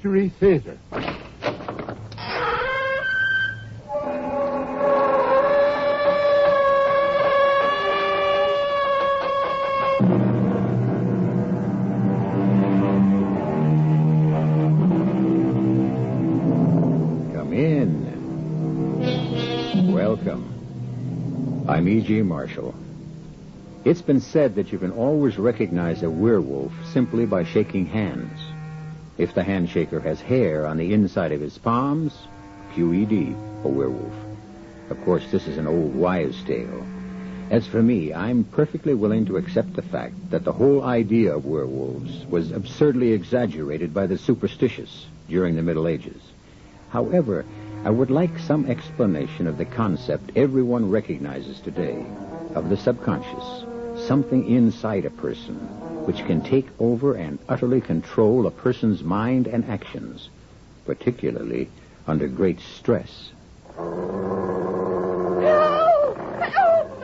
Mystery Theater. Come in. Welcome. I'm E.G. Marshall. It's been said that you can always recognize a werewolf simply by shaking hands. If the handshaker has hair on the inside of his palms, QED, a werewolf. Of course, this is an old wives' tale. As for me, I'm perfectly willing to accept the fact that the whole idea of werewolves was absurdly exaggerated by the superstitious during the Middle Ages. However, I would like some explanation of the concept everyone recognizes today, of the subconscious, something inside a person which can take over and utterly control a person's mind and actions, particularly under great stress. Help! Help!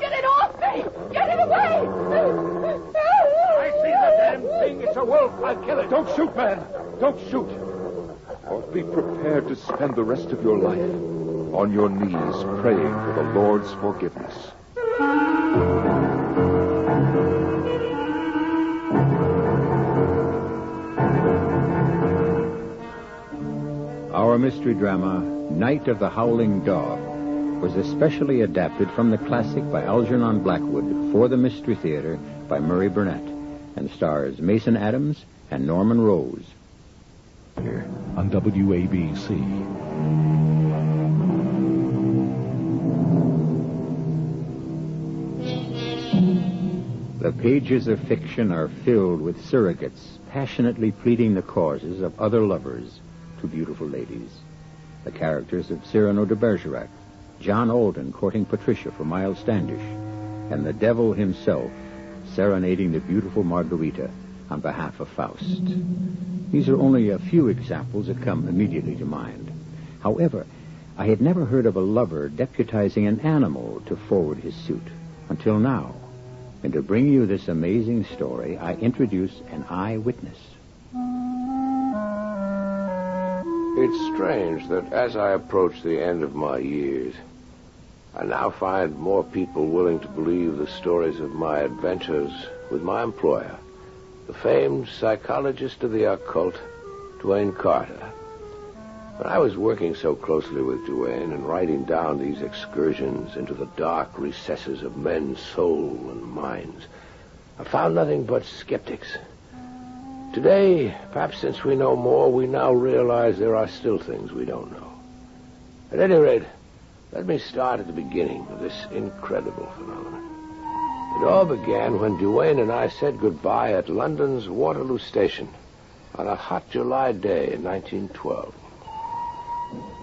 Get it off me! Get it away! I see the damn thing. It's a wolf. I'll kill it. Don't shoot, man. Don't shoot. Or be prepared to spend the rest of your life on your knees praying for the Lord's forgiveness. Our mystery drama, Night of the Howling Dog, was especially adapted from the classic by Algernon Blackwood for the Mystery Theater by Murray Burnett, and stars Mason Adams and Norman Rose. Here on WABC. The pages of fiction are filled with surrogates passionately pleading the causes of other lovers to beautiful ladies. The characters of Cyrano de Bergerac, John Alden courting Patricia for Miles Standish, and the devil himself serenading the beautiful Margarita on behalf of Faust. These are only a few examples that come immediately to mind. However, I had never heard of a lover deputizing an animal to forward his suit until now. And to bring you this amazing story, I introduce an eyewitness. It's strange that as I approach the end of my years, I now find more people willing to believe the stories of my adventures with my employer, the famed psychologist of the occult, Duane Carter. When I was working so closely with Duane and writing down these excursions into the dark recesses of men's soul and minds, I found nothing but skeptics. Today, perhaps since we know more, we now realize there are still things we don't know. At any rate, let me start at the beginning of this incredible phenomenon. It all began when Duane and I said goodbye at London's Waterloo Station on a hot July day in 1912.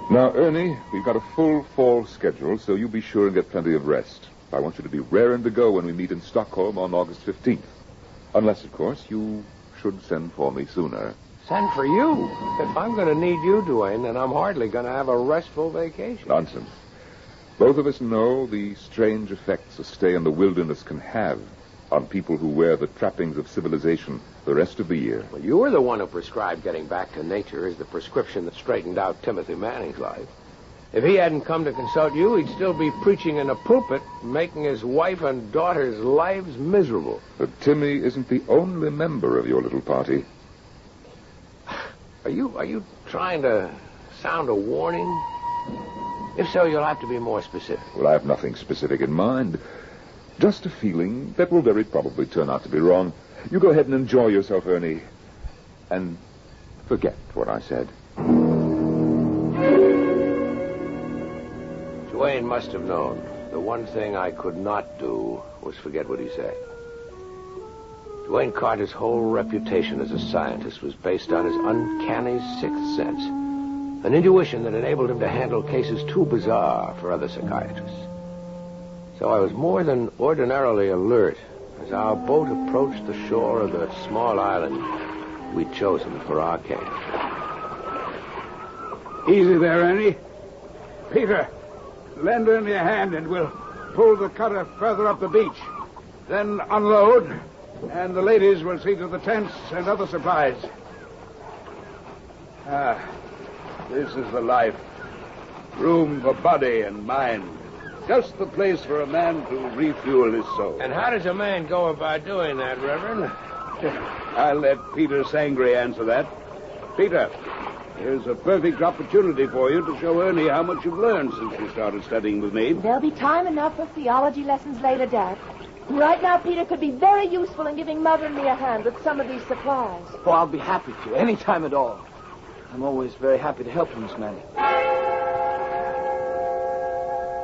Now, Ernie, we've got a full fall schedule, so you be sure and get plenty of rest. I want you to be raring to go when we meet in Stockholm on August 15th. Unless, of course, you should send for me sooner. Send for you? If I'm going to need you, Duane, then I'm hardly going to have a restful vacation. Nonsense. Both of us know the strange effects a stay in the wilderness can have on people who wear the trappings of civilization the rest of the year. Well, you were the one who prescribed getting back to nature as the prescription that straightened out Timothy Manning's life. If he hadn't come to consult you, he'd still be preaching in a pulpit, making his wife and daughter's lives miserable. But Timmy isn't the only member of your little party. Are you trying to sound a warning? If so, you'll have to be more specific. Well, I have nothing specific in mind. Just a feeling that will very probably turn out to be wrong. You go ahead and enjoy yourself, Ernie. And forget what I said. Duane must have known. The one thing I could not do was forget what he said. Duane Carter's whole reputation as a scientist was based on his uncanny sixth sense, an intuition that enabled him to handle cases too bizarre for other psychiatrists. So I was more than ordinarily alert as our boat approached the shore of the small island we'd chosen for our camp. Easy there, Ernie. Peter, lend Ernie a hand and we'll pull the cutter further up the beach. Then unload, and the ladies will see to the tents and other supplies. This is the life. Room for body and mind. Just the place for a man to refuel his soul. And how does a man go about doing that, Reverend? I'll let Peter Sangre answer that. Peter, here's a perfect opportunity for you to show Ernie how much you've learned since you started studying with me. There'll be time enough for theology lessons later, Dad. Right now, Peter could be very useful in giving Mother and me a hand with some of these supplies. Oh, I'll be happy to, any time at all. I'm always very happy to help you, Miss Manning.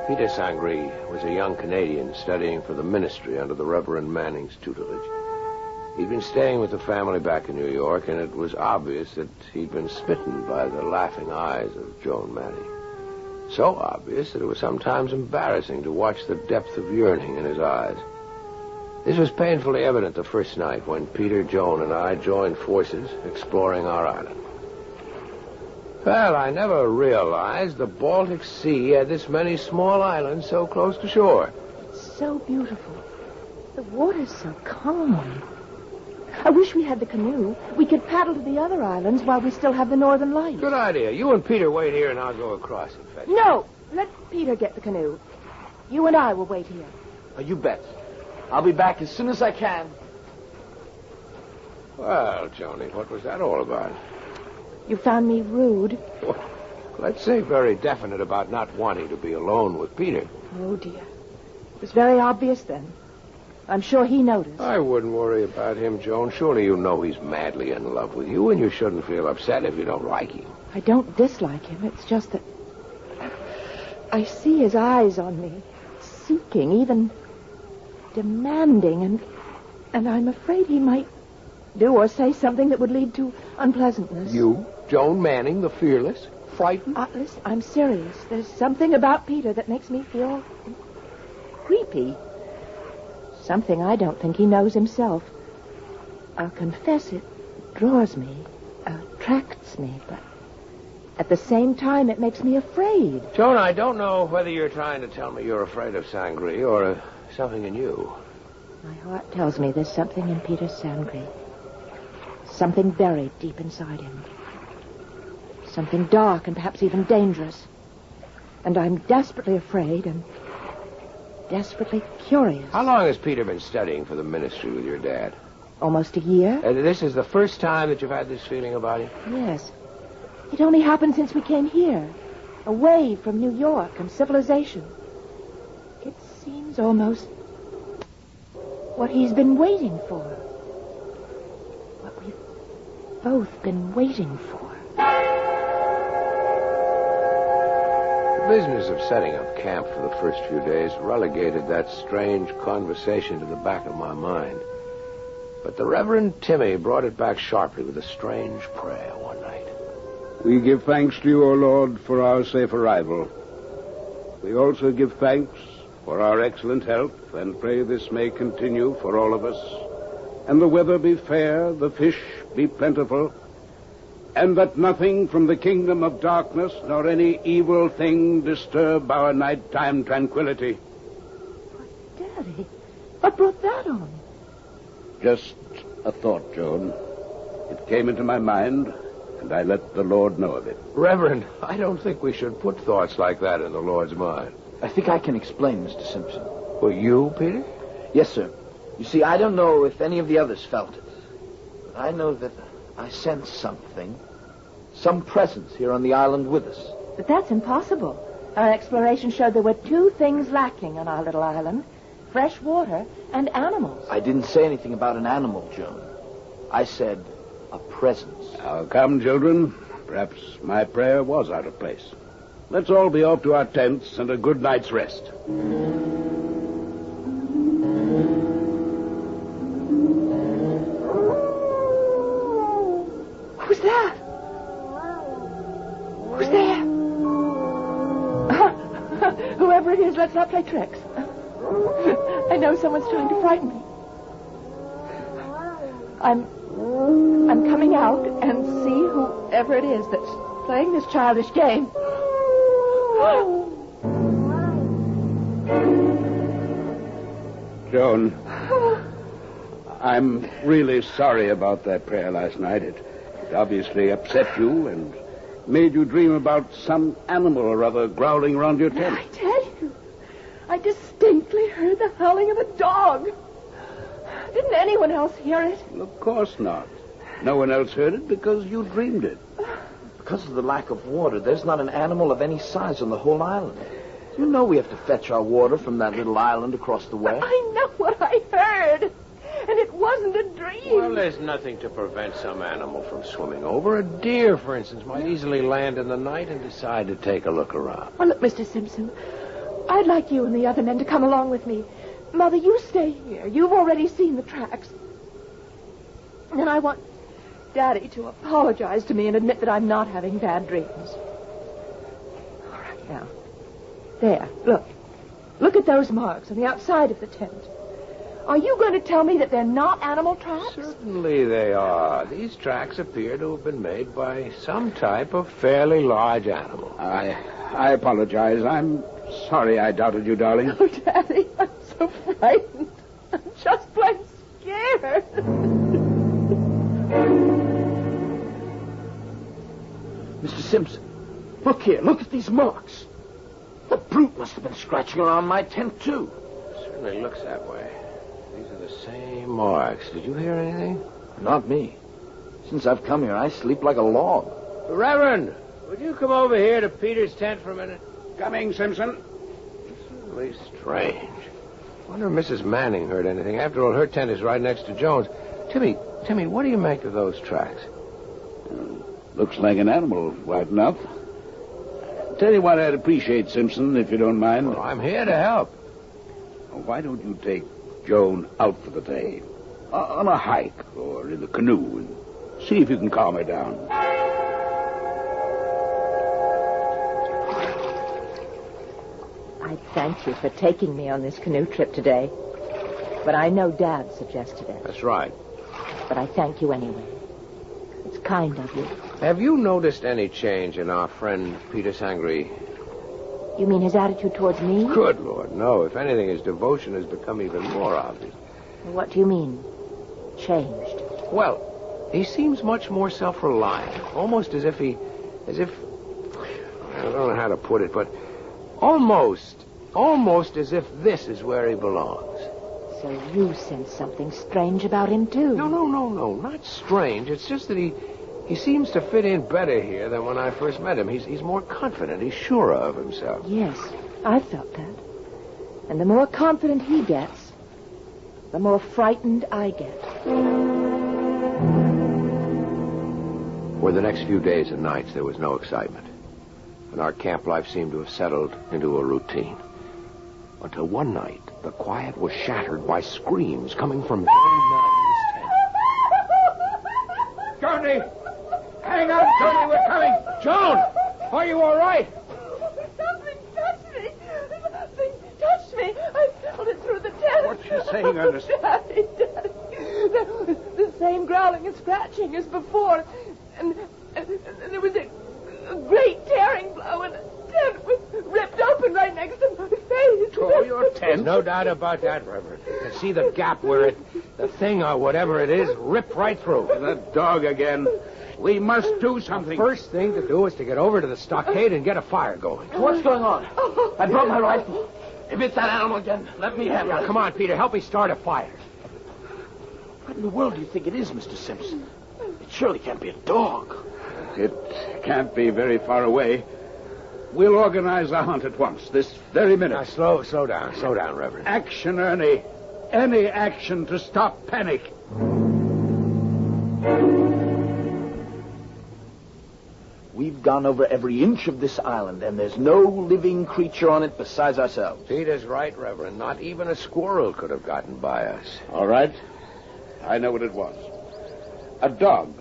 Peter Sangre was a young Canadian studying for the ministry under the Reverend Manning's tutelage. He'd been staying with the family back in New York, and it was obvious that he'd been smitten by the laughing eyes of Joan Manning. So obvious that it was sometimes embarrassing to watch the depth of yearning in his eyes. This was painfully evident the first night when Peter, Joan, and I joined forces exploring our island. Well, I never realized the Baltic Sea had this many small islands so close to shore. It's so beautiful. The water's so calm. I wish we had the canoe. We could paddle to the other islands while we still have the northern lights. Good idea. You and Peter wait here, and I'll go across and fetch you. No, let Peter get the canoe. You and I will wait here. You bet. I'll be back as soon as I can. Well, Joni, what was that all about? You found me rude. Well, let's say very definite about not wanting to be alone with Peter. Oh, dear. It was very obvious then. I'm sure he noticed. I wouldn't worry about him, Joan. Surely you know he's madly in love with you, and you shouldn't feel upset if you don't like him. I don't dislike him. It's just that I see his eyes on me, seeking, even demanding, and I'm afraid he might do or say something that would lead to unpleasantness. You, Joan Manning, the fearless, frightened? Listen, I'm serious. There's something about Peter that makes me feel creepy. Something I don't think he knows himself. I'll confess it draws me, attracts me, but at the same time it makes me afraid. Joan, I don't know whether you're trying to tell me you're afraid of Sangre or something in you. My heart tells me there's something in Peter Sangre. Something buried deep inside him. Something dark and perhaps even dangerous. And I'm desperately afraid and desperately curious. How long has Peter been studying for the ministry with your dad? Almost a year. This is the first time that you've had this feeling about him? Yes. It only happened since we came here. Away from New York and civilization. It seems almost what he's been waiting for. What we've both been waiting for. The business of setting up camp for the first few days relegated that strange conversation to the back of my mind. But the Reverend Timmy brought it back sharply with a strange prayer one night. We give thanks to you, O Lord, for our safe arrival. We also give thanks for our excellent health, and pray this may continue for all of us, and the weather be fair, the fish be plentiful, and that nothing from the kingdom of darkness nor any evil thing disturb our nighttime tranquility. Daddy, what brought that on? Just a thought, Joan. It came into my mind, and I let the Lord know of it. Reverend, I don't think we should put thoughts like that in the Lord's mind. I think I can explain, Mr. Simpson. Well, you, Peter? Yes, sir. You see, I don't know if any of the others felt it. But I know that I sense something. Some presence here on the island with us. But that's impossible. Our exploration showed there were two things lacking on our little island. Fresh water and animals. I didn't say anything about an animal, Joan. I said a presence. Now, come, children. Perhaps my prayer was out of place. Let's all be off to our tents and a good night's rest. Who's that? Who's there? Whoever it is, let's not play tricks. I know someone's trying to frighten me. I'm coming out and see whoever it is that's playing this childish game. Joan, I'm really sorry about that prayer last night. It obviously upset you and made you dream about some animal or other growling around your tent. I tell you, I distinctly heard the howling of a dog. Didn't anyone else hear it? Well, of course not. No one else heard it because you dreamed it. Because of the lack of water, there's not an animal of any size on the whole island. You know we have to fetch our water from that little island across the way. I know what I heard. And it wasn't a dream. Well, there's nothing to prevent some animal from swimming over. A deer, for instance, might easily land in the night and decide to take a look around. Well, look, Mr. Simpson, I'd like you and the other men to come along with me. Mother, you stay here. You've already seen the tracks. And then I want Daddy to apologize to me and admit that I'm not having bad dreams. All right, now. There, look. Look at those marks on the outside of the tent. Are you going to tell me that they're not animal tracks? Certainly they are. These tracks appear to have been made by some type of fairly large animal. I apologize. I'm sorry I doubted you, darling. Oh, Daddy, I'm so frightened. I'm just plain scared. Mr. Simpson, look here. Look at these marks. The brute must have been scratching around my tent, too. Certainly looks that way. These are the same marks. Did you hear anything? Not me. Since I've come here, I sleep like a log. Reverend, would you come over here to Peter's tent for a minute? Coming, Simpson. Certainly strange. Wonder if Mrs. Manning heard anything. After all, her tent is right next to Jones. Timmy, what do you make of those tracks? Looks like an animal, right enough. Tell you what I'd appreciate, Simpson, if you don't mind. Well, I'm here to help. Why don't you take Joan out for the day? On a hike or in the canoe and see if you can calm her down. I thank you for taking me on this canoe trip today. But I know Dad suggested it. That's right. But I thank you anyway. It's kind of you. Have you noticed any change in our friend Peter Sangre? You mean his attitude towards me? Good Lord, no. If anything, his devotion has become even more obvious. What do you mean, changed? Well, he seems much more self-reliant. Almost as if I don't know how to put it, but almost as if this is where he belongs. So you sense something strange about him, too? No, not strange. It's just that he seems to fit in better here than when I first met him. He's more confident. He's surer of himself. Yes, I felt that. And the more confident he gets, the more frightened I get. For the next few days and nights, there was no excitement. And our camp life seemed to have settled into a routine. Until one night, the quiet was shattered by screams coming from Joan Manning's tent. Johnny! Hang on, Johnny, we're coming! Joan! Are you all right? Something touched me. Something touched me. I felt it through the tent. What's she saying, Ernest? Daddy. The same growling and scratching as before. And there was a great tearing blow, and the tent was ripped open right next to my face. Oh, your tent? There's no doubt about that, Reverend. You can see the gap where the thing or whatever it is ripped right through. That dog again. We must do something. First thing to do is to get over to the stockade and get a fire going. What's going on? I brought my rifle. If it's that animal again, let me have it. Come on, Peter. Help me start a fire. What in the world do you think it is, Mr. Simpson? It surely can't be a dog. It can't be very far away. We'll organize a hunt at once, this very minute. Now, slow down, Reverend. Action, Ernie. Any action to stop panic. We've gone over every inch of this island, and there's no living creature on it besides ourselves. Peter's right, Reverend. Not even a squirrel could have gotten by us. All right. I know what it was. A dog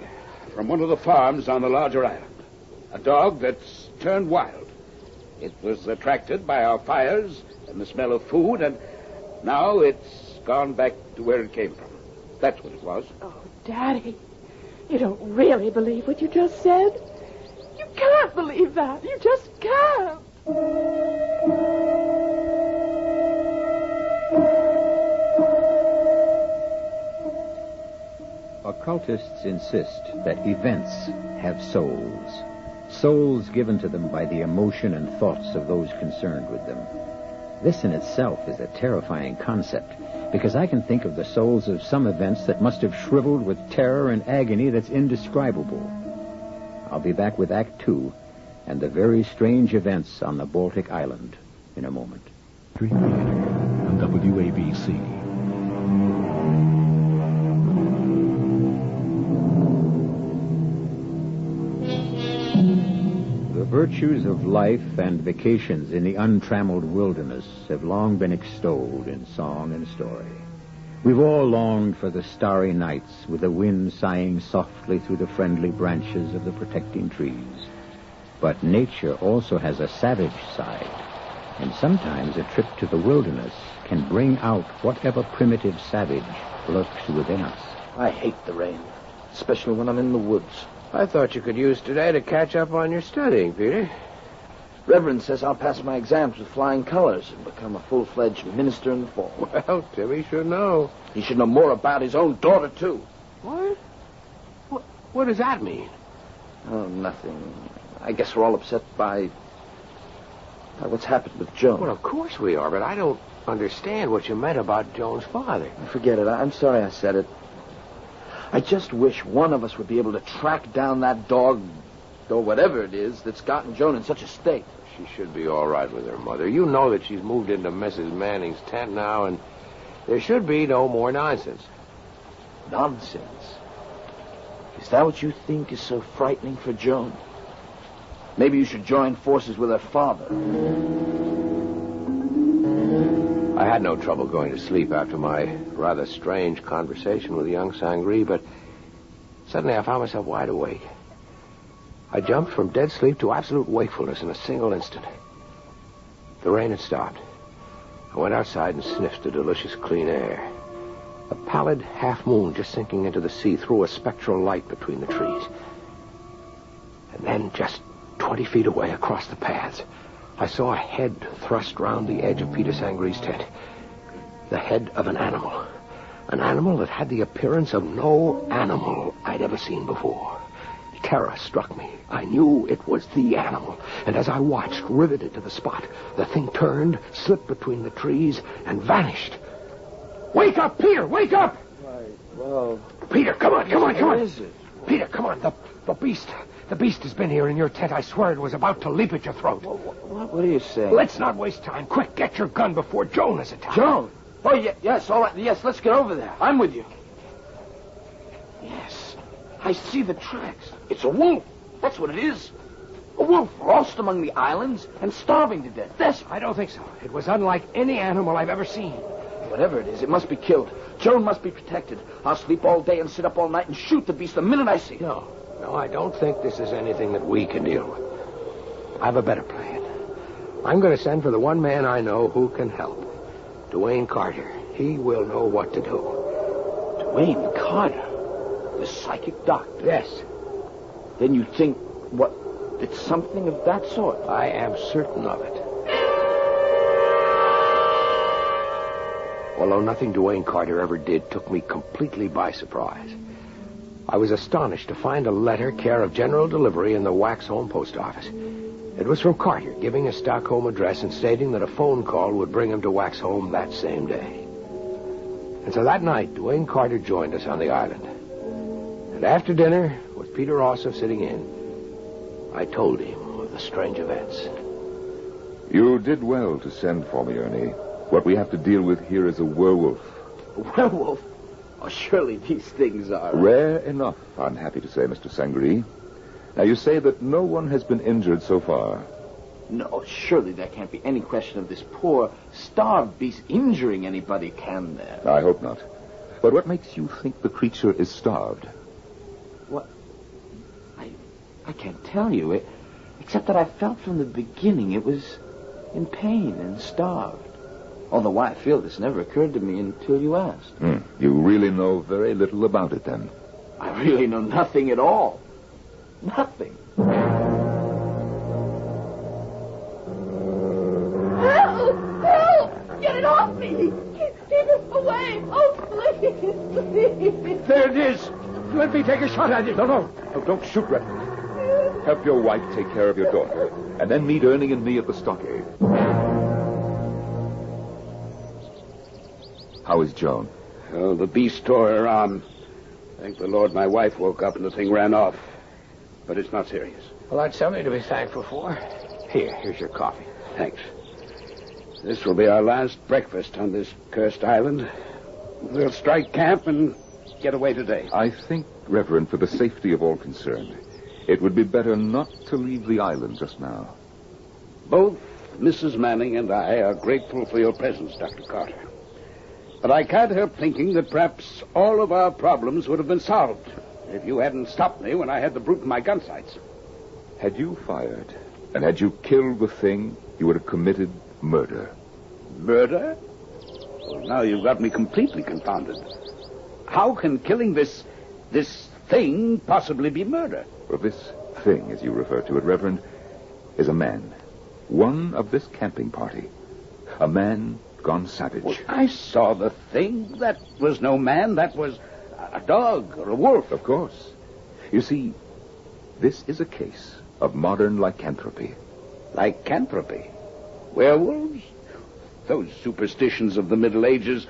from one of the farms on the larger island. A dog that's turned wild. It was attracted by our fires and the smell of food, and now it's gone back to where it came from. That's what it was. Oh, Daddy, you don't really believe what you just said? You can't believe that. You just can't. A Occultists insist that events have souls. Souls given to them by the emotion and thoughts of those concerned with them. This in itself is a terrifying concept, because I can think of the souls of some events that must have shriveled with terror and agony that's indescribable. I'll be back with Act 2 and the very strange events on the Baltic Island in a moment. Theater on WABC. The virtues of life and vacations in the untrammeled wilderness have long been extolled in song and story. We've all longed for the starry nights with the wind sighing softly through the friendly branches of the protecting trees. But nature also has a savage side, and sometimes a trip to the wilderness can bring out whatever primitive savage lurks within us. I hate the rain, especially when I'm in the woods. I thought you could use today to catch up on your studying, Peter. Reverend says I'll pass my exams with flying colors and become a full-fledged minister in the fall. Well, Timmy should know. He should know more about his own daughter, too. What? What does that mean? Oh, nothing. I guess we're all upset by what's happened with Joan. Well, of course we are, but I don't understand what you meant about Joan's father. Forget it. I'm sorry I said it. I just wish one of us would be able to track down that dog, or whatever it is, that's gotten Joan in such a state. She should be all right with her mother. You know that she's moved into Mrs. Manning's tent now, and there should be no more nonsense. Nonsense? Is that what you think is so frightening for Joan? Maybe you should join forces with her father. I had no trouble going to sleep after my rather strange conversation with young Sangree, but suddenly I found myself wide awake. I jumped from dead sleep to absolute wakefulness in a single instant. The rain had stopped. I went outside and sniffed the delicious clean air. A pallid half-moon just sinking into the sea threw a spectral light between the trees. And then, just 20 feet away across the paths, I saw a head thrust round the edge of Peter Sangree's tent. The head of an animal. An animal that had the appearance of no animal I'd ever seen before. Terror struck me. I knew it was the animal. And as I watched, riveted to the spot, the thing turned, slipped between the trees, and vanished. Wake up, Peter! Wake up! Right, well... Peter, come on! What is it? Peter, come on. The beast. The beast has been here in your tent. I swear it was about to leap at your throat. What are you saying? Let's not waste time. Quick, get your gun before Joan is attacked. Joan? Oh, yes, all right. Yes, let's get over there. I'm with you. Yes, I see the tracks. It's a wolf. That's what it is. A wolf lost among the islands and starving to death. Desperate. I don't think so. It was unlike any animal I've ever seen. Whatever it is, it must be killed. Joan must be protected. I'll sleep all day and sit up all night and shoot the beast the minute I see it. No, I don't think this is anything that we can deal with. I have a better plan. I'm going to send for the one man I know who can help. Dwayne Carter. He will know what to do. Dwayne Carter? The psychic doctor? Yes. Then you think, it's something of that sort? I am certain of it. Although nothing Dwayne Carter ever did took me completely by surprise. I was astonished to find a letter care of general delivery in the Waxholm post office. It was from Carter, giving a Stockholm address and stating that a phone call would bring him to Waxholm that same day. And so that night, Dwayne Carter joined us on the island. And after dinner, with Peter Ossoff sitting in, I told him of the strange events. You did well to send for me, Ernie. What we have to deal with here is a werewolf. A werewolf? Oh, surely these things are... Rare enough, I'm happy to say, Mr. Sangree. Now, you say that no one has been injured so far. No, surely there can't be any question of this poor, starved beast injuring anybody, can there? I hope not. But what makes you think the creature is starved? What? I can't tell you, except that I felt from the beginning it was in pain and starved. Although why I feel this never occurred to me until you asked. You really know very little about it, then? I really know nothing at all. Nothing. Help! Get it off me! Keep it away! Oh, please, please. There it is. let me take a shot at it. No, don't shoot, Reverend. Help your wife take care of your daughter, and then meet Ernie and me at the stockade. How is Joan? Oh, the beast tore her arm. Thank the Lord my wife woke up and the thing ran off. But it's not serious. Well, that's something to be thankful for. Here's your coffee. Thanks. This will be our last breakfast on this cursed island. We'll strike camp and get away today. I think, Reverend, for the safety of all concerned, it would be better not to leave the island just now. Both Mrs. Manning and I are grateful for your presence, Dr. Carter. But I can't help thinking that perhaps all of our problems would have been solved if you hadn't stopped me when I had the brute in my gun sights. Had you fired, and had you killed the thing, you would have committed murder. Murder? Well, now you've got me completely confounded. How can killing this thing possibly be murder? Well, this thing, as you refer to it, Reverend, is a man. One of this camping party. A man gone savage. Well, I saw the thing. That was no man. That was a dog or a wolf. Of course. You see, this is a case of modern lycanthropy. Lycanthropy? Werewolves? Those superstitions of the Middle Ages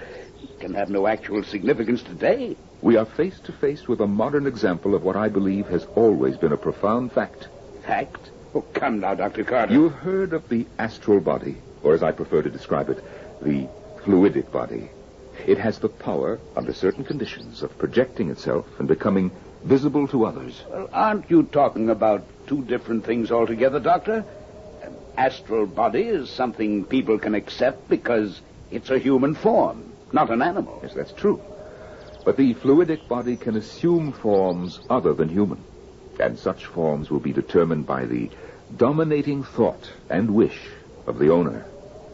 can have no actual significance today. We are face to face with a modern example of what I believe has always been a profound fact. Fact? Oh, come now, Dr. Carter. You've heard of the astral body, or as I prefer to describe it, the fluidic body. It has the power, under certain conditions, of projecting itself and becoming visible to others. Well, aren't you talking about two different things altogether, Doctor? An astral body is something people can accept because it's a human form, not an animal. Yes, that's true. But the fluidic body can assume forms other than human. And such forms will be determined by the dominating thought and wish of the owner.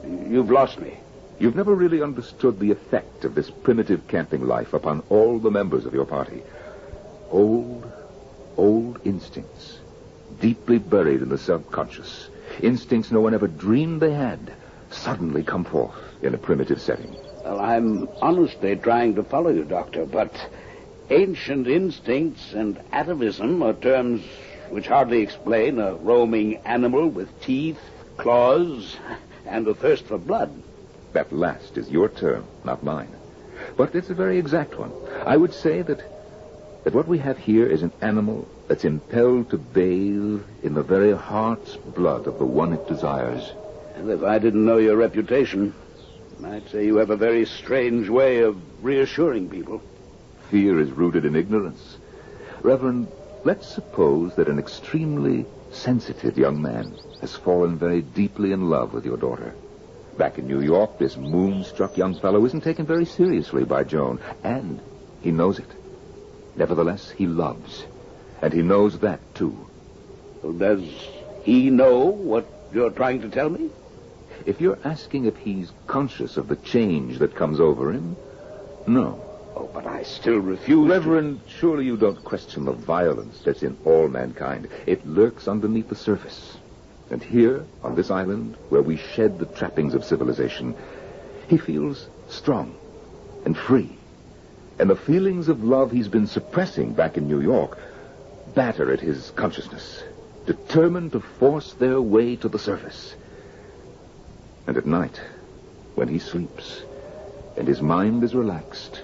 You've lost me. You've never really understood the effect of this primitive camping life upon all the members of your party. Old instincts, deeply buried in the subconscious. Instincts no one ever dreamed they had, suddenly come forth in a primitive setting. Well, I'm honestly trying to follow you, Doctor, but ancient instincts and atavism are terms which hardly explain a roaming animal with teeth, claws, and a thirst for blood. That last is your term, not mine. But it's a very exact one. I would say that what we have here is an animal that's impelled to bathe in the very heart's blood of the one it desires. And if I didn't know your reputation, I'd say you have a very strange way of reassuring people. Fear is rooted in ignorance. Reverend, let's suppose that an extremely sensitive young man has fallen very deeply in love with your daughter. Back in New York, this moonstruck young fellow isn't taken very seriously by Joan, and he knows it. Nevertheless, he loves, and he knows that, too. Well, does he know what you're trying to tell me? If you're asking if he's conscious of the change that comes over him, no. Oh, but I still refuse. Reverend, surely you don't question the violence that's in all mankind. It lurks underneath the surface. And here, on this island, where we shed the trappings of civilization, he feels strong and free. And the feelings of love he's been suppressing back in New York batter at his consciousness, determined to force their way to the surface. And at night, when he sleeps, and his mind is relaxed,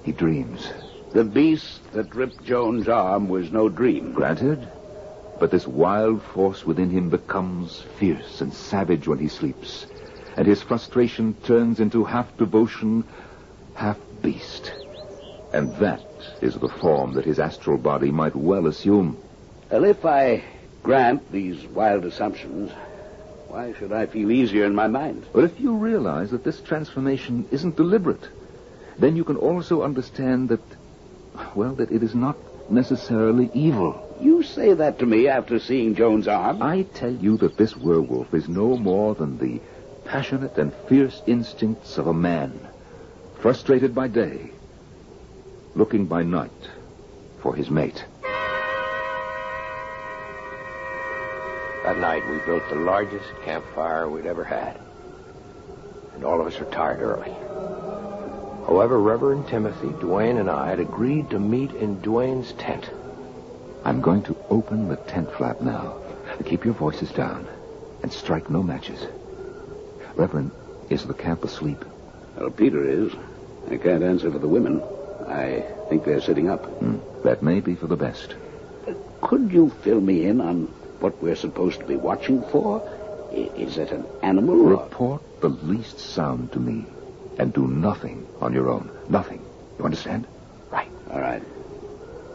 he dreams. The beast that ripped Joan's arm was no dream. Granted, but this wild force within him becomes fierce and savage when he sleeps, and his frustration turns into half devotion, half beast. And that is the form that his astral body might well assume. Well, if I grant these wild assumptions, why should I feel easier in my mind? But if you realize that this transformation isn't deliberate, then you can also understand that, well, that it is not necessarily evil. You say that to me after seeing Joan's arm? I tell you that this werewolf is no more than the passionate and fierce instincts of a man, frustrated by day, looking by night for his mate. That night, we built the largest campfire we'd ever had. And all of us retired early. However, Reverend Timothy, Duane, and I had agreed to meet in Duane's tent. I'm going to open the tent flap now. Keep your voices down and strike no matches. Reverend, is the camp asleep? Well, Peter is. I can't answer for the women. I think they're sitting up. That may be for the best. Could you fill me in on what we're supposed to be watching for? Is it an animal? Report the least sound to me, and do nothing on your own. Nothing. You understand? Right. All right.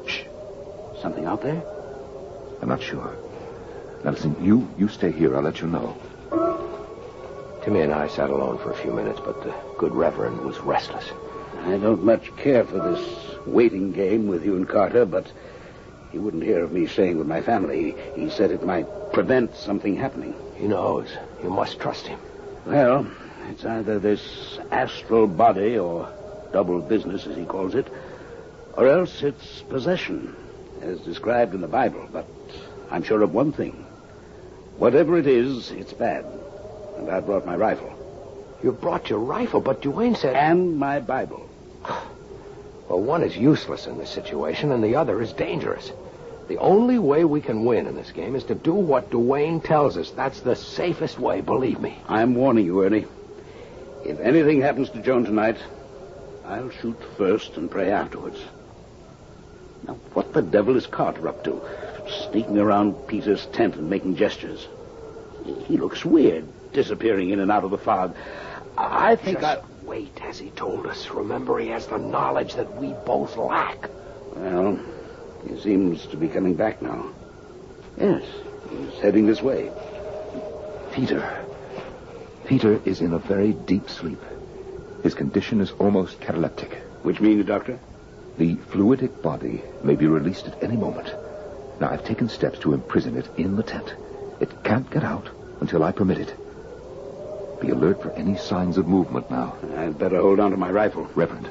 Shh. Something out there? I'm not sure. Now listen, you stay here. I'll let you know. Timmy and I sat alone for a few minutes, but the good Reverend was restless. I don't much care for this waiting game with you and Carter, but he wouldn't hear of me staying with my family. He said it might prevent something happening. He knows. You must trust him. Well, it's either this astral body, or double business, as he calls it, or else it's possession, as described in the Bible. But I'm sure of one thing. Whatever it is, it's bad. And I brought my rifle. You brought your rifle, but Duane said... And my Bible. Well, one is useless in this situation, and the other is dangerous. The only way we can win in this game is to do what Duane tells us. That's the safest way, believe me. I'm warning you, Ernie. If anything happens to Joan tonight, I'll shoot first and pray afterwards. Now, what the devil is Carter up to? Sneaking around Peter's tent and making gestures. He looks weird, disappearing in and out of the fog. I think Just wait, as he told us. Remember, he has the knowledge that we both lack. Well, he seems to be coming back now. Yes, he's heading this way. Peter is in a very deep sleep. His condition is almost cataleptic. Which means, Doctor? The fluidic body may be released at any moment. Now, I've taken steps to imprison it in the tent. It can't get out until I permit it. Be alert for any signs of movement now. I'd better hold on to my rifle. Reverend,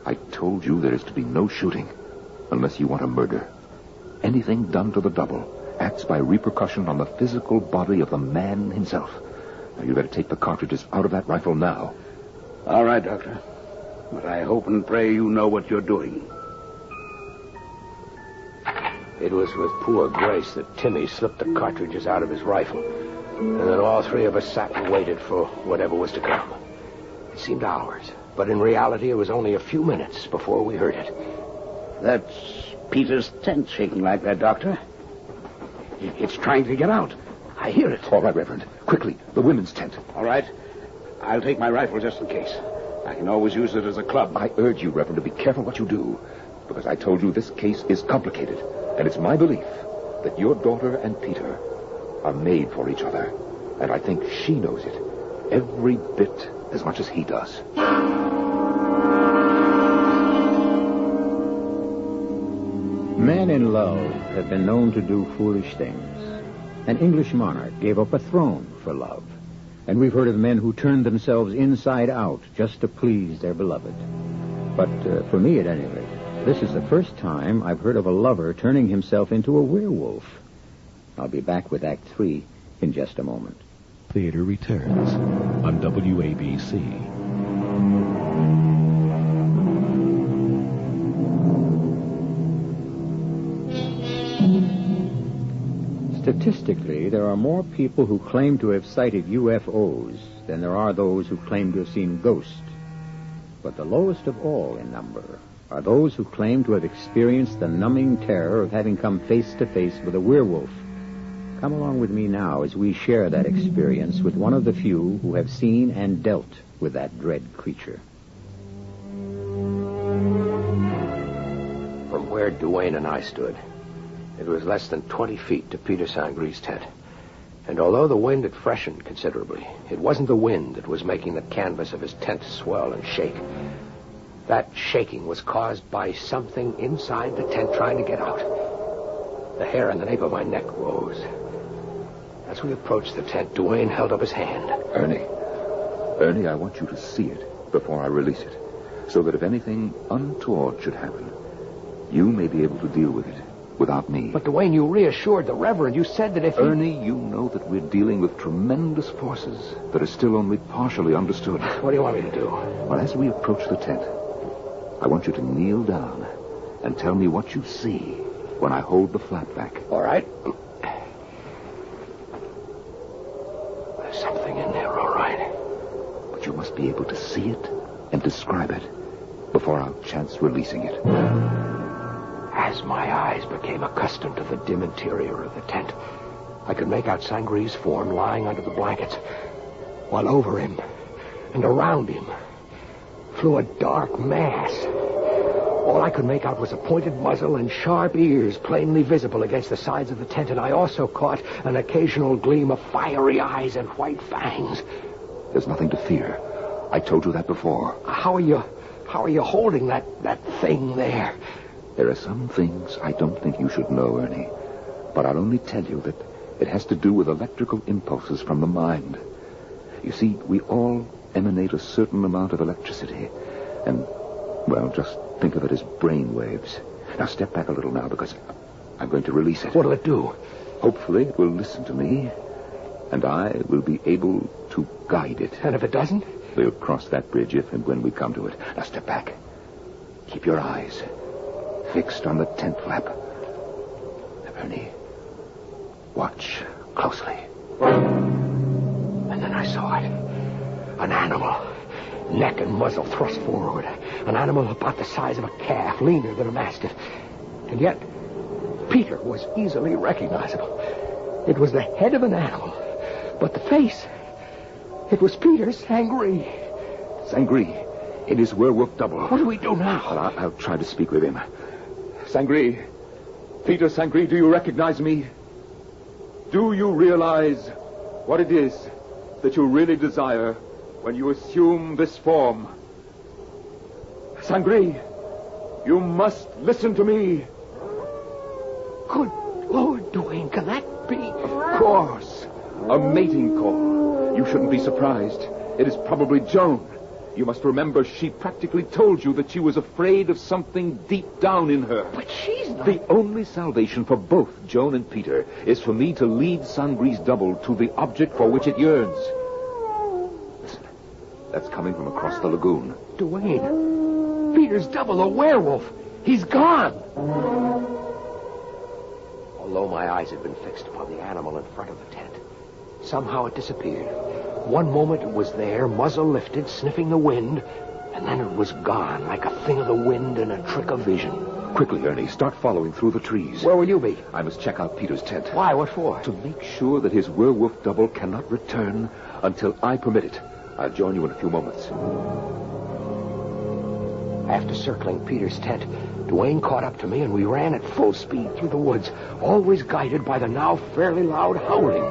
I told you there is to be no shooting unless you want a murder. Anything done to the double acts by repercussion on the physical body of the man himself. Now, you better take the cartridges out of that rifle now. All right, Doctor. But I hope and pray you know what you're doing. It was with poor grace that Timmy slipped the cartridges out of his rifle. And then all three of us sat and waited for whatever was to come. It seemed hours, but in reality it was only a few minutes before we heard it. That's Peter's tent shaking like that, Doctor. It's trying to get out. I hear it. All right, Reverend. Quickly, the women's tent. All right. I'll take my rifle just in case. I can always use it as a club. I urge you, Reverend, to be careful what you do. Because I told you this case is complicated. And it's my belief that your daughter and Peter are made for each other. And I think she knows it every bit as much as he does. Men in love have been known to do foolish things. An English monarch gave up a throne for love. And we've heard of men who turned themselves inside out just to please their beloved. But for me, at any rate, this is the first time I've heard of a lover turning himself into a werewolf. I'll be back with Act 3 in just a moment. Theater returns on WABC. Statistically, there are more people who claim to have sighted UFOs than there are those who claim to have seen ghosts. But the lowest of all in number are those who claim to have experienced the numbing terror of having come face to face with a werewolf. Come along with me now as we share that experience with one of the few who have seen and dealt with that dread creature. From where Duane and I stood, it was less than 20 feet to Peter Sangre's tent. And although the wind had freshened considerably, it wasn't the wind that was making the canvas of his tent swell and shake. That shaking was caused by something inside the tent trying to get out. The hair on the nape of my neck rose. As we approached the tent, Duane held up his hand. Ernie, I want you to see it before I release it, so that if anything untoward should happen, you may be able to deal with it without me. But Dwayne, you reassured the Reverend. You said that if Ernie, you know that we're dealing with tremendous forces that are still only partially understood. What do you want me to do? Well, as we approach the tent, I want you to kneel down and tell me what you see when I hold the flap back. All right. There's something in there, all right. But you must be able to see it and describe it before I'll chance releasing it. As my eyes became accustomed to the dim interior of the tent, I could make out Sangre's form lying under the blankets, while over him and around him flew a dark mass. All I could make out was a pointed muzzle and sharp ears plainly visible against the sides of the tent, and I also caught an occasional gleam of fiery eyes and white fangs. There's nothing to fear. I told you that before. How are you holding that thing there? There are some things I don't think you should know, Ernie. But I'll only tell you that it has to do with electrical impulses from the mind. You see, we all emanate a certain amount of electricity. And, well, just think of it as brain waves. Now, step back a little now, because I'm going to release it. What'll it do? Hopefully, it will listen to me, and I will be able to guide it. And if it doesn't? We'll cross that bridge if and when we come to it. Now, step back. Keep your eyes fixed on the tent flap. Ernie, watch closely. And then I saw it. An animal. Neck and muzzle thrust forward. An animal about the size of a calf, leaner than a mastiff. And yet, Peter was easily recognizable. It was the head of an animal. But the face, it was Peter's Sangre. Sangre, it is werewolf double. What do we do now? Well, I'll try to speak with him. Sangre, Peter Sangre, do you recognize me? Do you realize what it is that you really desire when you assume this form? Sangre, you must listen to me. Good Lord, Dwayne, can that be? Of course. A mating call. You shouldn't be surprised. It is probably Joan. You must remember she practically told you that she was afraid of something deep down in her. But she's not. The only salvation for both Joan and Peter is for me to lead Sangre's double to the object for which it yearns. Listen, that's coming from across the lagoon. Dwayne, Peter's double, a werewolf. He's gone. Although my eyes had been fixed upon the animal in front of the tent, somehow it disappeared. One moment it was there, muzzle lifted, sniffing the wind, and then it was gone, like a thing of the wind and a trick of vision. Quickly, Ernie, start following through the trees. Where will you be? I must check out Peter's tent. Why? What for? To make sure that his werewolf double cannot return until I permit it. I'll join you in a few moments. After circling Peter's tent, Dwayne caught up to me, and we ran at full speed through the woods, always guided by the now fairly loud howling.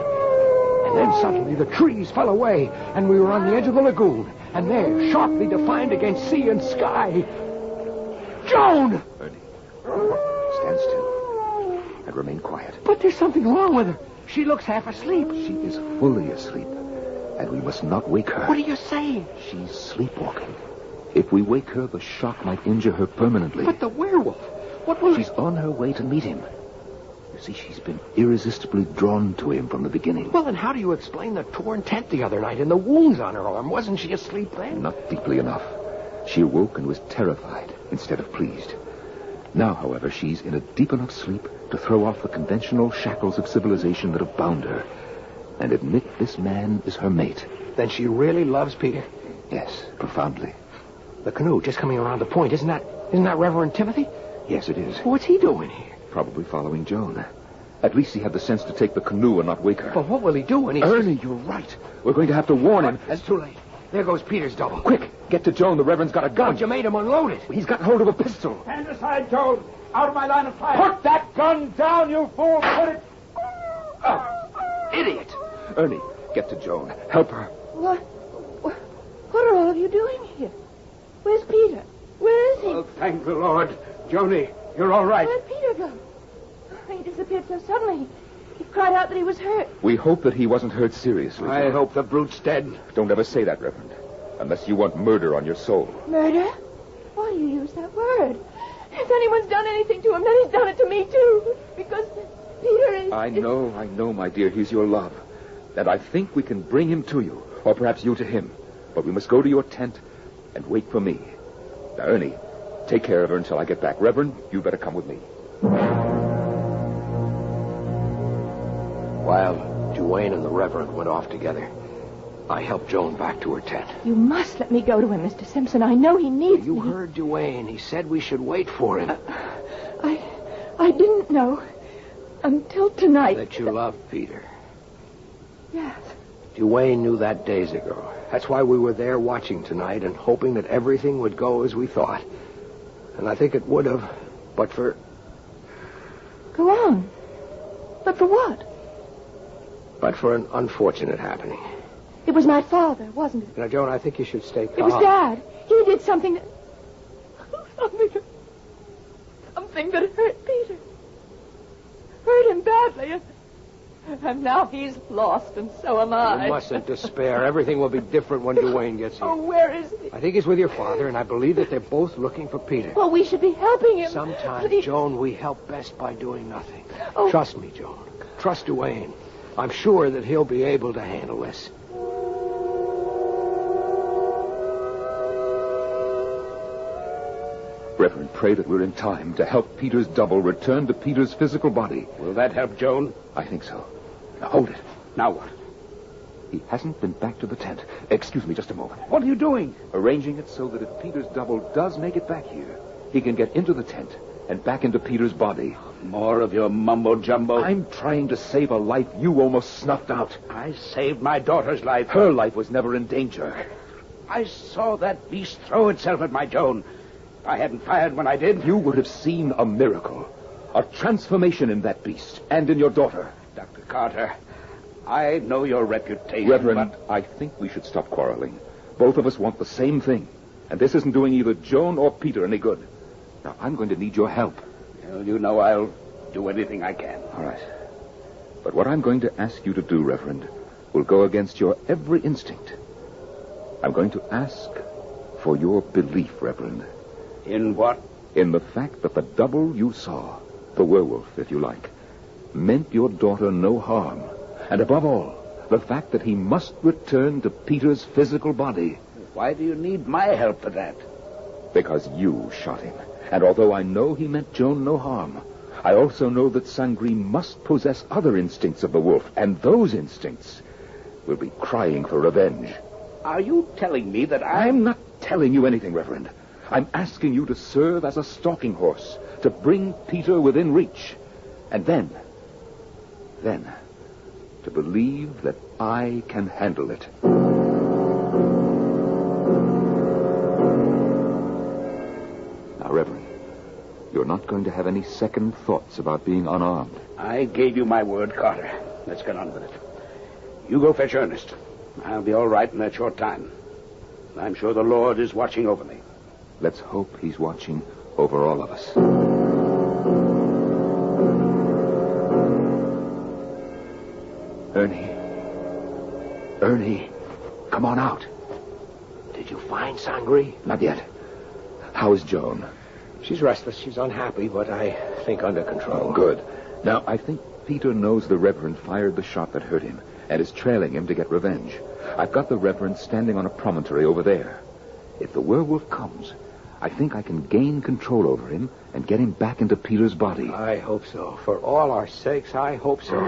And then suddenly the trees fell away, and we were on the edge of the lagoon. And there, sharply defined against sea and sky, Joan! Ernie, stand still and remain quiet. But there's something wrong with her. She looks half asleep. She is fully asleep, and we must not wake her. What are you saying? She's sleepwalking. If we wake her, the shock might injure her permanently. But the werewolf, what will... She's on her way to meet him. You see, she's been irresistibly drawn to him from the beginning. Well, then how do you explain the torn tent the other night and the wounds on her arm? Wasn't she asleep then? Not deeply enough. She awoke and was terrified instead of pleased. Now, however, she's in a deep enough sleep to throw off the conventional shackles of civilization that have bound her and admit this man is her mate. Then she really loves Peter? Yes, profoundly. The canoe just coming around the point, isn't that Reverend Timothy? Yes, it is. What's he doing here? Probably following Joan. At least he had the sense to take the canoe and not wake her. But what will he do when he... Ernie, you're right. We're going to have to warn him. That's too late. There goes Peter's double. Quick, get to Joan. The Reverend's got a gun. But you made him unload it. He's got hold of a pistol. Stand aside, Joan. Out of my line of fire. Put that gun down, you fool. Put it... Idiot. Ernie, get to Joan. Help her. What are all of you doing here? Where's Peter? Where is he? Oh, thank the Lord. Joni, you're all right. Where'd Peter go? Oh, he disappeared so suddenly. He cried out that he was hurt. We hope that he wasn't hurt seriously. I hope the brute's dead. Don't ever say that, Reverend. Unless you want murder on your soul. Murder? Why do you use that word? If anyone's done anything to him, then he's done it to me, too. Because Peter is... I know, my dear, he's your love. And I think we can bring him to you, or perhaps you to him. But we must go to your tent and wait for me. Now, Ernie, take care of her until I get back. Reverend, you better come with me. While Duane and the Reverend went off together, I helped Joan back to her tent. You must let me go to him, Mr. Simpson. I know he needs You me. heard Duane. He said we should wait for him. I didn't know until tonight. That you loved Peter. Yes. Duane knew that days ago. That's why we were there watching tonight and hoping that everything would go as we thought. And I think it would have, but for... Go on. But for what? But for an unfortunate happening. It was my father, wasn't it? Now, Joan, I think you should stay calm. It was Dad. He did something that... Something that hurt Peter. Hurt him badly. And now he's lost, and so am I. You mustn't despair. Everything will be different when Duane gets here. Oh, where is he? I think he's with your father, and I believe that they're both looking for Peter. Well, we should be helping him. Sometimes, Please. Joan, we help best by doing nothing. Oh. Trust me, Joan. Trust Duane. I'm sure that he'll be able to handle this. Reverend, pray that we're in time to help Peter's double return to Peter's physical body. Will that help, Joan? I think so. Now, hold it. Now what? He hasn't been back to the tent. Excuse me just a moment. What are you doing? Arranging it so that if Peter's double does make it back here, he can get into the tent and back into Peter's body. More of your mumbo-jumbo. I'm trying to save a life you almost snuffed out. I saved my daughter's life. Her life was never in danger. I saw that beast throw itself at my Joan. If I hadn't fired when I did... You would have seen a miracle. A transformation in that beast and in your daughter. Dr. Carter, I know your reputation, Reverend, but... I think we should stop quarreling. Both of us want the same thing. And this isn't doing either Joan or Peter any good. Now, I'm going to need your help. Well, you know I'll do anything I can. All right. But what I'm going to ask you to do, Reverend, will go against your every instinct. I'm going to ask for your belief, Reverend. In what? In the fact that the double you saw, the werewolf, if you like, meant your daughter no harm. And above all, the fact that he must return to Peter's physical body. Why do you need my help for that? Because you shot him. And although I know he meant Joan no harm, I also know that Sangri must possess other instincts of the wolf, and those instincts will be crying for revenge. Are you telling me that I'm not telling you anything, Reverend. I'm asking you to serve as a stalking horse, to bring Peter within reach. And then, to believe that I can handle it. Now, Reverend, you're not going to have any second thoughts about being unarmed. I gave you my word, Carter. Let's get on with it. You go fetch Ernest. I'll be all right in that short time. I'm sure the Lord is watching over me. Let's hope he's watching over all of us. Ernie, come on out. Did you find Sangri? Not yet. How is Joan? She's restless. She's unhappy, but I think under control. Oh, good. Now, I think Peter knows the Reverend fired the shot that hurt him and is trailing him to get revenge. I've got the Reverend standing on a promontory over there. If the werewolf comes, I think I can gain control over him and get him back into Peter's body. I hope so. For all our sakes, I hope so.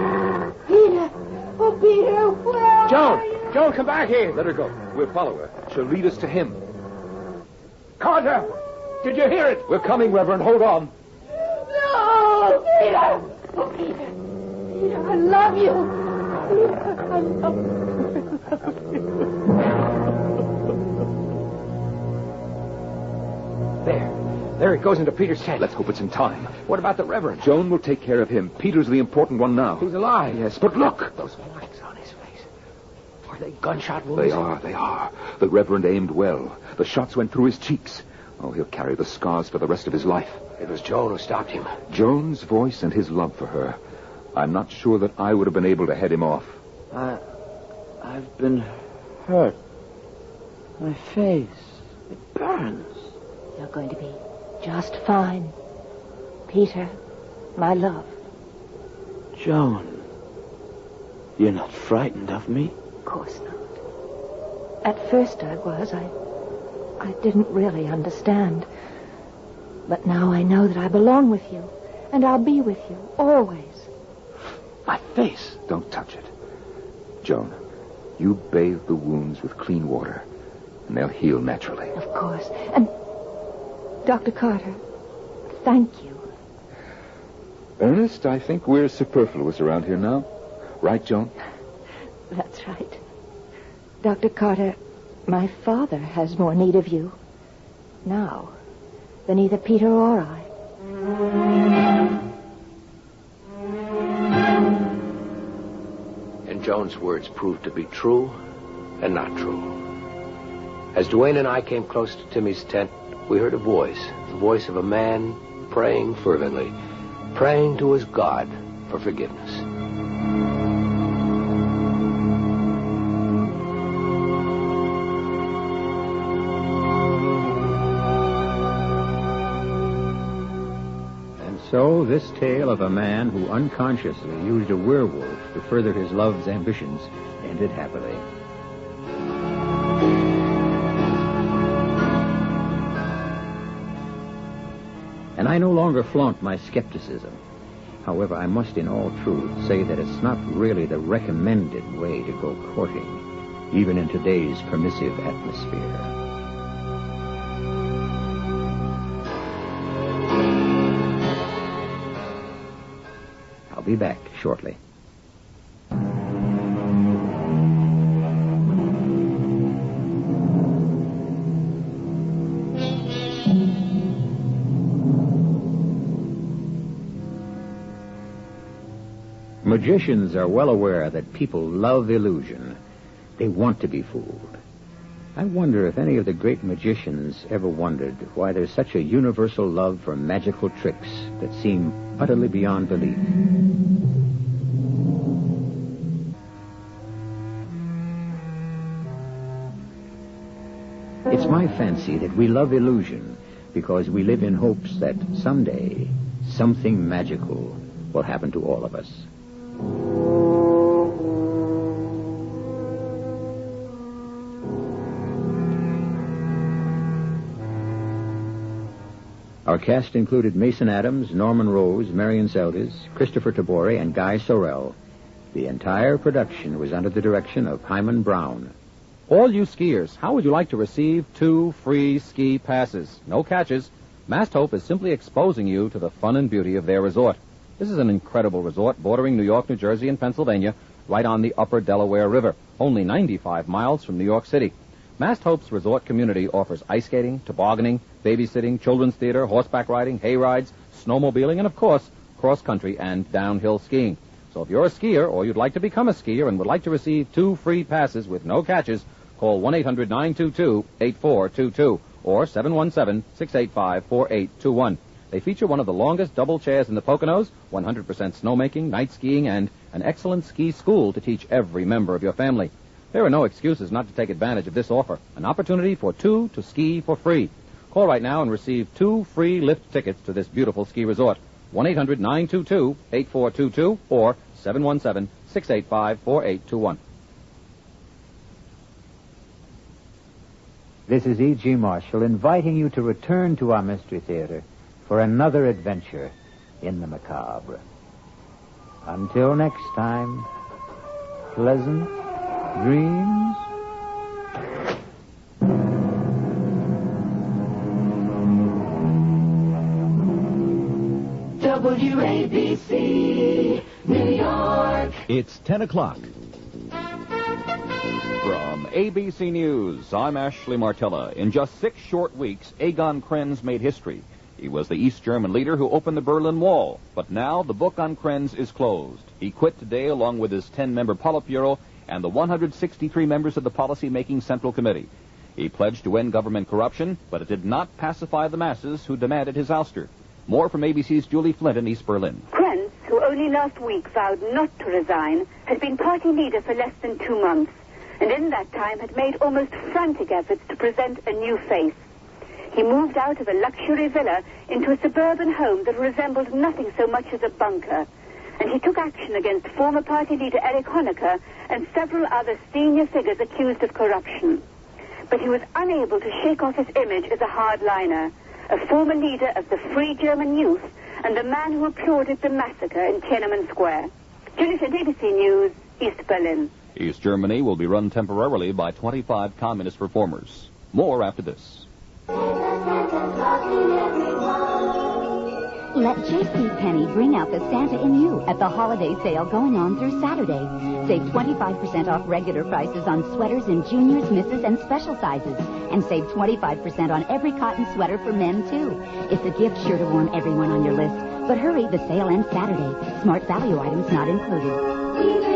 Peter! Oh, Peter, where are you? Joan, come back here. Let her go. We'll follow her. She'll lead us to him. Carter! Did you hear it? We're coming, Reverend. Hold on. No! Peter! Oh, Peter. Peter, I love you. Peter, I love you. There it goes into Peter's tent. Let's hope it's in time. What about the Reverend? Joan will take care of him. Peter's the important one now. He's alive. Yes, but look. Those flecks on his face. Are they gunshot wounds? They are. The Reverend aimed well. The shots went through his cheeks. Oh, he'll carry the scars for the rest of his life. It was Joan who stopped him. Joan's voice and his love for her. I'm not sure that I would have been able to head him off. I've been hurt. My face, it burns. You're going to be just fine. Peter, my love. Joan, you're not frightened of me? Of course not. At first I was. I didn't really understand. But now I know that I belong with you, and I'll be with you, always. My face. Don't touch it. Joan, you bathe the wounds with clean water, and they'll heal naturally. Of course. And, Dr. Carter, thank you. Ernest, I think we're superfluous around here now. Right, Joan? That's right. Dr. Carter, my father has more need of you now than either Peter or I. And Joan's words proved to be true and not true. As Duane and I came close to Timmy's tent, we heard a voice, the voice of a man praying fervently, praying to his God for forgiveness. So, this tale of a man who unconsciously used a werewolf to further his love's ambitions ended happily. And I no longer flaunt my skepticism. However, I must in all truth say that it's not really the recommended way to go courting, even in today's permissive atmosphere. Be back shortly. Magicians are well aware that people love illusion. They want to be fooled. I wonder if any of the great magicians ever wondered why there's such a universal love for magical tricks that seem utterly beyond belief. It's my fancy that we love illusion because we live in hopes that someday something magical will happen to all of us. Our cast included Mason Adams, Norman Rose, Marion Seldes, Christopher Tabore, and Guy Sorrell. The entire production was under the direction of Hyman Brown. All you skiers, how would you like to receive 2 free ski passes? No catches. Mast Hope is simply exposing you to the fun and beauty of their resort. This is an incredible resort bordering New York, New Jersey, and Pennsylvania, right on the upper Delaware River, only 95 miles from New York City. Mast Hope's resort community offers ice skating, tobogganing, babysitting, children's theater, horseback riding, hay rides, snowmobiling, and, of course, cross-country and downhill skiing. So if you're a skier or you'd like to become a skier and would like to receive 2 free passes with no catches, call 1-800-922-8422 or 717-685-4821. They feature one of the longest double chairs in the Poconos, 100% snowmaking, night skiing, and an excellent ski school to teach every member of your family. There are no excuses not to take advantage of this offer, an opportunity for 2 to ski for free. Call right now and receive 2 free lift tickets to this beautiful ski resort. 1-800-922-8422 or 717-685-4821. This is E.G. Marshall inviting you to return to our Mystery Theater for another adventure in the macabre. Until next time, pleasant dreams. WABC, New York. It's 10 o'clock. From ABC News, I'm Ashley Martella. In just 6 short weeks, Egon Krenz made history. He was the East German leader who opened the Berlin Wall. But now the book on Krenz is closed. He quit today along with his 10-member Politburo and the 163 members of the Policy-Making Central Committee. He pledged to end government corruption, but it did not pacify the masses who demanded his ouster. More from ABC's Julie Flint in East Berlin. Krenz, who only last week vowed not to resign, has been party leader for less than 2 months, and in that time had made almost frantic efforts to present a new face. He moved out of a luxury villa into a suburban home that resembled nothing so much as a bunker. And he took action against former party leader Erich Honecker and several other senior figures accused of corruption. But he was unable to shake off his image as a hardliner, a former leader of the Free German Youth and the man who applauded the massacre in Tiananmen Square. Julie Flint, ABC News, East Berlin. East Germany will be run temporarily by 25 communist reformers. More after this. Let JCPenney bring out the Santa in you at the holiday sale going on through Saturday. Save 25% off regular prices on sweaters in juniors, misses, and special sizes. And save 25% on every cotton sweater for men, too. It's a gift sure to warm everyone on your list. But hurry, the sale ends Saturday. Smart value items not included.